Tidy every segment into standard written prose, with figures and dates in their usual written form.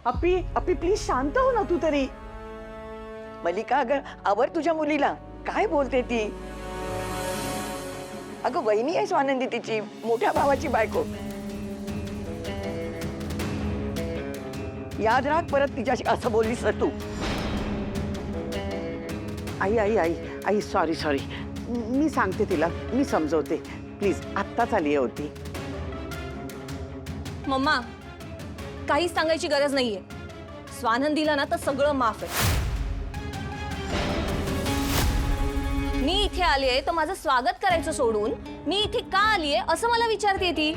अपी अपी प्लीज शांत हो ना तू तरी. मल्लिका अगं आवर तुझ्या मुलीला, काय बोलते ती? अगं वहिनी आहे स्वानंदी तिची, मोठ्या भावाची बायको. याद राख परत तिच्याशी असं बोललीस तर तू. आई आई आई आई सॉरी सॉरी. मी सांगते तिला, मी समजवते. प्लीज आत्ताच आली होती. मम्मा काहीच सांगायची गरज नाहीये. स्वानंदीला ना तर सगळं माफ आहे. मी इथे आलीये तर माझं स्वागत करायचं सोडून मी इथे का आलीये असं मला विचारते ती.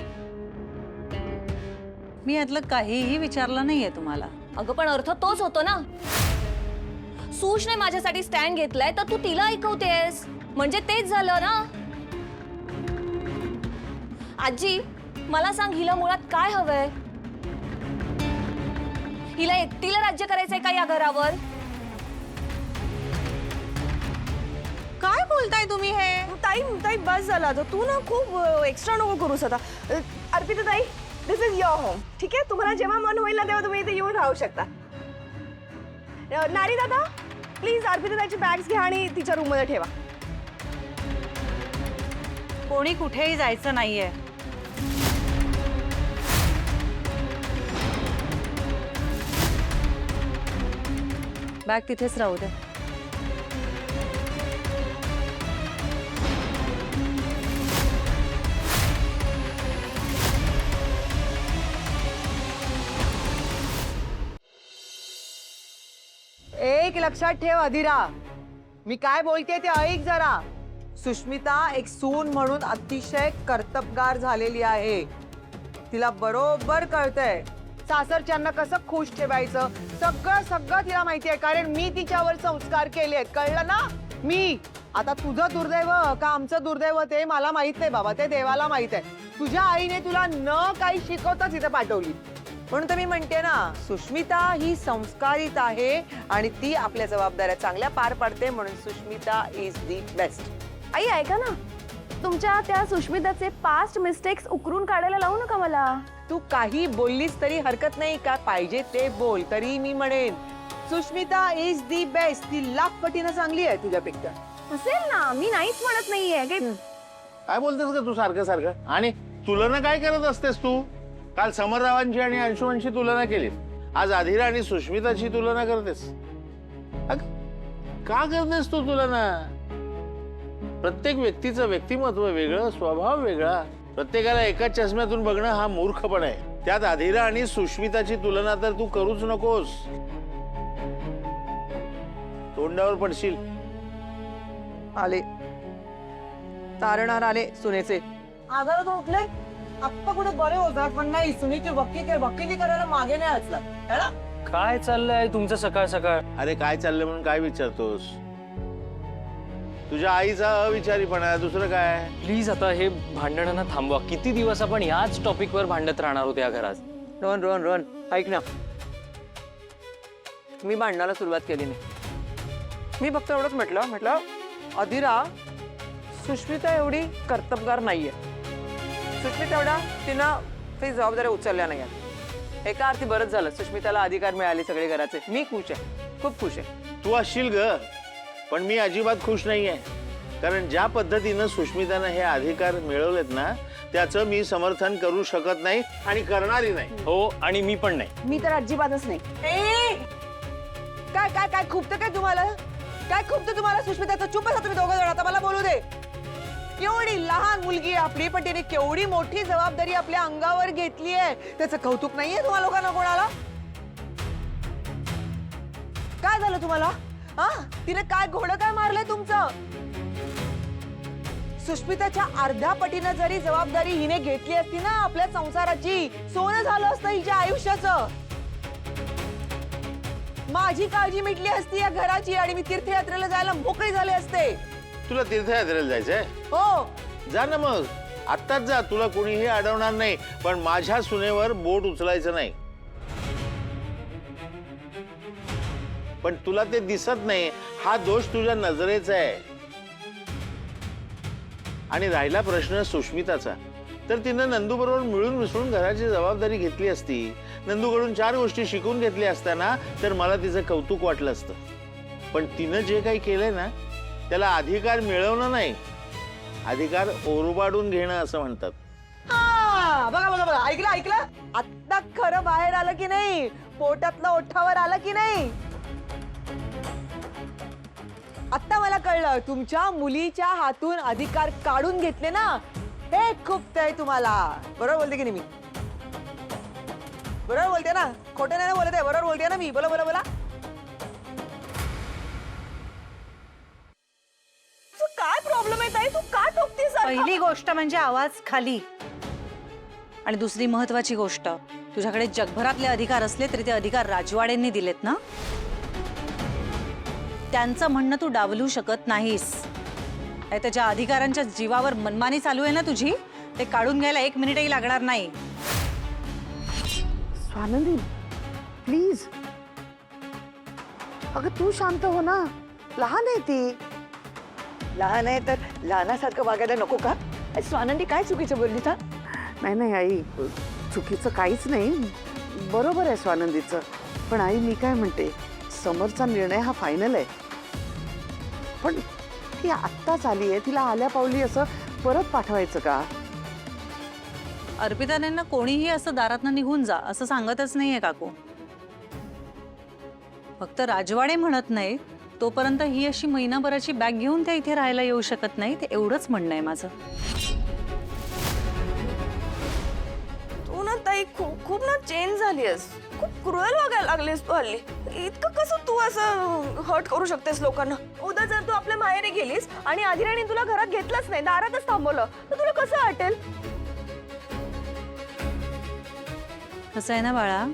मी यातलं काहीही विचारलं नाहीये तुम्हाला. अगं पण अर्थ तोच होतो ना. सूशने माझ्यासाठी स्टँड घेतलाय तर तू तिला ऐकवतेस, म्हणजे तेच झालं ना. आजी मला सांग, हिला मुळात काय हवंय? हिला एकटीला राज्य करायचंय का या घरावर? काय बोलताय तुम्ही हे? ताई ताई बस झाला आता. तू ना खूप एक्स्ट्रा नको करूस आता. अर्पिता ताई, दिस इज युअर होम. ठीक आहे, तुम्हाला जेव्हा मन होईल ना तेव्हा तुम्ही इथे येऊन राहू शकता. नारी दादा प्लीज अर्पिता ताईची बॅग्स घ्या आणि तिच्या रूम मध्ये ठेवा. कोणी कुठेही जायचं नाहीये. बॅग तिथेच राहू दे. एक लक्षात ठेव अधिरा, मी काय बोलते ते ऐक जरा. सुष्मिता एक सून म्हणून अतिशय कर्तबगार झालेली आहे. तिला बरोबर कळतंय सासरच्यांना कसं खुश ठेवायचं. सगळं सगळं तिला माहिती आहे, कारण मी तिच्यावर संस्कार केले आहेत. कळलं ना? मी आता तुझं दुर्दैव का आमचं दुर्दैव ते मला माहित नाही बाबा, ते देवाला माहित आहे. तुझ्या आईने तुला न काही शिकवताच इथे पाठवली. म्हणून तर मी म्हणते ना, सुष्मिता ही संस्कारित आहे आणि ती आपल्या जबाबदाऱ्या चांगल्या पार पाडते, म्हणून सुष्मिता इज दी बेस्ट. आई ऐका ना, तुमच्या त्या सुष्मिताचे पास्ट मिस्टेक्स उकरून काढायला लावू नका मला. तू काही बोललीस तरी हरकत नाही, का पाहिजे ते बोल. तरी मी म्हणेन सुष्मिता इज दी बेस्ट. ती लाख पटीनं चांगली आहे तुझ्यापेक्षा. असेल ना, मी नाहीच म्हणत नाहीये. काय बोलतेस का तू सारखं सारखं? आणि तुलना काय करत असतेस तू? काल समररावांची आणि अंशुमनची तुलना केलीस, आज आधिरा आणि सुष्मिताची तुलना करतेस. का करतेस तू तुलना? प्रत्येक व्यक्तीचं व्यक्तिमत्व वेगळं, स्वभाव वेगळा. प्रत्येकाला एकाच चष्म्यातून बघणं हा मूर्खपणा आहे. त्यात आधिरा आणि सुष्मिताची तुलना तर तू करूच नकोस. तोंडावर पडशील. आले तारणार आले सुनेचे. आजारात उठले आप्पा कुठे बरे होतात, पण नाही सुनेची वकिली करायला मागे नाही असला. काय चाललंय तुमचं सकाळ सकाळ? अरे काय चाललंय म्हणून काय विचारतोस? तुझ्या आईचा अविचारीपणा, दुसरं काय? प्लीज आता हे भांडणांना थांबवा. किती दिवस आपण याच टॉपिक वर भांडत राहणार होते या घरात? रोहन रोहन रोहन ऐक ना, मी भांडणाला सुरुवात केली नाही. मी फक्त एवढंच म्हटलं अधिरा, सुष्मिता एवढी कर्तबगार नाहीये. सुष्मिता एवढा तिनं काही जबाबदाऱ्या उचलल्या नाही. एका अर्थी बरंच झालं, सुष्मिताला अधिकार मिळाले सगळे घराचे. मी खुश आहे, खूप खुश आहे. तू असशील ग, पण मी अजिबात खुश नाहीये. कारण ज्या पद्धतीनं सुष्मितानं हे अधिकार मिळवलेत ना, त्याचं मी समर्थन करू शकत नाही आणि करणारही नाही. हो, आणि मी पण नाही. मी तर अजिबातच नाही. काय काय काय खुपतं काय तुम्हाला? काय खुपतं तुम्हाला सुष्मिताचं? चुप बसा तुम्ही दोघं जण, आता मला बोलू दे. केवढी लहान मुलगी आहे आपली, पण तिने केवढी मोठी जबाबदारी आपल्या अंगावर घेतली आहे. त्याचं कौतुक नाहीये तुम्हाला लोकांना कोणाला? काय झालं तुम्हाला? तिने काय घोडं काय मारलंय तुमचं? सुष्मिताच्या अर्ध्या पटीनं जरी जबाबदारी हिने घेतली असती ना आपल्या संसाराची, सोनं झालं असतं हिच्या आयुष्याचं. माझी काळजी मिटली असती या घराची आणि मी तीर्थयात्रेला जायला मोकळी झाले असते. तुला तीर्थयात्रेला जायचंय? हो, जा ना मग, आत्ताच जा. तुला कोणीही अडवणार नाही, पण माझ्या सुनेवर बोट उचलायचं नाही. पण तुला ते दिसत नाही, हा दोष तुझ्या नजरेचा आहे. आणि राहिला प्रश्न सुष्मिताचा, तर तिनं नंदू बरोबर मिळून मिसळून घराची जबाबदारी घेतली असती नंदूकडून 4 गोष्टी शिकून घेतल्या असताना तर मला तिचं कौतुक वाटलं असतं. पण तिनं जे काही केलंय ना त्याला अधिकार मिळवणं नाही, अधिकार ओरबाडून घेणं असं म्हणतात. हा, बघा बघा बघा, ऐकलं ऐकलं, आत्ता खरं बाहेर आलं की नाही, पोटातलं ओठावर आलं की नाही. आत्ता मला कळलं, तुमच्या मुलीच्या हातून अधिकार काढून घेतले ना, हे खूपतंय तुम्हाला. बरोबर बोलते की नाही मी? बरोबर बोलते ना? खोटं नाही ना बोलत आहे, बरोबर बोलते ना मी? बोला बोला बोला. तू काय प्रॉब्लेम आहे ताई? तू का टोकतेस सारखं? पहिली गोष्ट म्हणजे आवाज खाली, आणि दुसरी महत्वाची गोष्ट, तुझ्याकडे जगभरातले अधिकार असले तरी ते अधिकार राजवाड्यांनी दिलेत ना, त्यांचं म्हणणं तू डावलू शकत नाहीस. त्याच्या अधिकारांच्या जीवावर मनमानी चालू आहे ना तुझी, ते काढून घ्यायला 1 मिनिटही लागणार नाही. स्वानंदी प्लीज, अगं तू शांत हो ना, लहान आहे ती. लहान आहे तर लहानासारखं वागायला नको का? स्वानंदी काय चुकीचं बोलली का? नाही नाही आई, चुकीचं काहीच नाही, बरोबर आहे स्वानंदीचं. पण आई मी काय म्हणते, समरचा निर्णय हा फायनल आहे. पण ती आत्ताच आली आहे, तिला आल्या पावली असं परत पाठवायचं का? अर्पिताने ना कोणीही असं दारातनं निघून जा असं सांगतच नाहीये काकू. फक्त राजवाडे म्हणत नाही तोपर्यंत ही अशी महिनाभराची बॅग घेऊन त्या इथे राहायला येऊ शकत नाही, ते एवढंच म्हणणं आहे माझं. तू ना ताई खूप खूप ना चेंज झालीस, खूप क्रुएल वागायला लागलीस तू हल्ली. इतकं कसं तू असं हर्ट करू शकतेस लोकांना? उद्या जर तू आपल्या माहेरी गेलीस आणि आधिराणी तुला घरात घेतलंच नाही, दारातच थांबवलं, तर तुला कसं वाटेल? कसं आहे ना बाळा,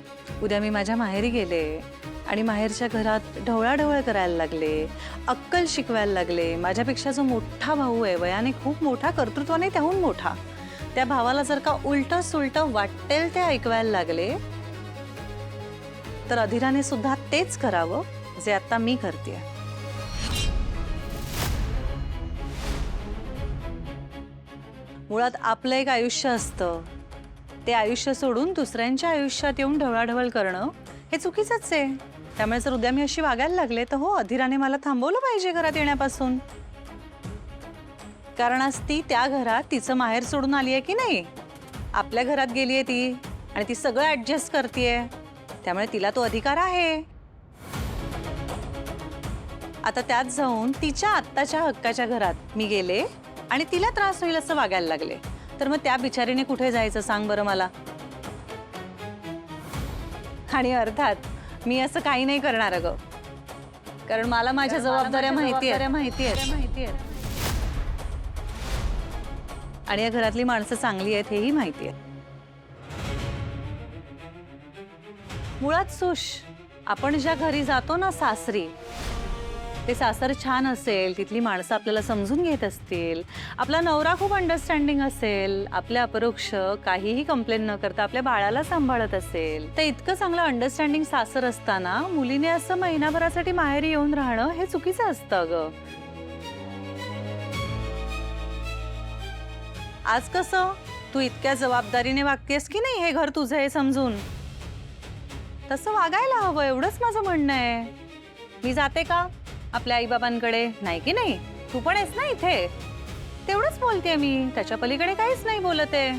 उद्या मी माझ्या माहेरी गेले आणि माहेरच्या घरात ढवळाढवळ करायला लागले, अक्कल शिकवायला लागले. माझ्यापेक्षा जो मोठा भाऊ आहे, वयाने खूप मोठा, कर्तृत्वाने त्याहून मोठा, त्या भावाला जर का उलटं सुलटं वाटेल ते ऐकवायला लागले तर अधिराने सुद्धा तेच करावं जे आता मी करते. मुळात आपलं एक आयुष्य असतं, ते आयुष्य सोडून दुसऱ्यांच्या आयुष्यात येऊन ढवळाढवळ करणं हे चुकीचंच आहे. त्यामुळे जर उद्या मी अशी वागायला लागले तर हो, अधिराने मला थांबवलं पाहिजे घरात येण्यापासून. कारण आज ती त्या घरात तिचं माहेर सोडून आली आहे की नाही, आपल्या घरात गेली आहे ती, आणि ती सगळं ऍडजस्ट करतेय, त्यामुळे तिला तो अधिकार आहे. आता त्यात जाऊन तिच्या आत्ताच्या हक्काच्या घरात मी गेले आणि तिला त्रास होईल असं वागायला लागले तर मग त्या बिचारीने कुठे जायचं सांग बरं मला. आणि अर्थात मी असं काही नाही करणार अगं, कारण मला माझ्या जबाबदाऱ्या माहिती आहेत आणि या घरातली माणसं चांगली आहेत हेही माहिती आहे. मुळात सुश, आपण ज्या घरी जातो ना सासरी, ते सासर छान असेल, तिथली माणसं आपल्याला समजून घेत असतील, आपला नवरा खूप अंडरस्टँडिंग असेल, आपल्या अपरोक्ष काहीही कंप्लेन न करता आपल्या बाळाला सांभाळत असेल, तर इतकं चांगलं अंडरस्टँडिंग सासर असताना मुलीने असं महिनाभरासाठी माहेरी येऊन राहणं हे चुकीचं असतं ग. आज कसं तू इतक्या जबाबदारीने वागतेस की नाही, हे घर तुझं हे समजून, तसं वागायला हवं, एवढंच माझं म्हणणं आहे. मी जाते का आपल्या आईबाबांकडे? नाही की नाही, तू पण आहेस ना इथे, तेवढंच बोलते मी, त्याच्या पलीकडे काहीच नाही बोलत आहे.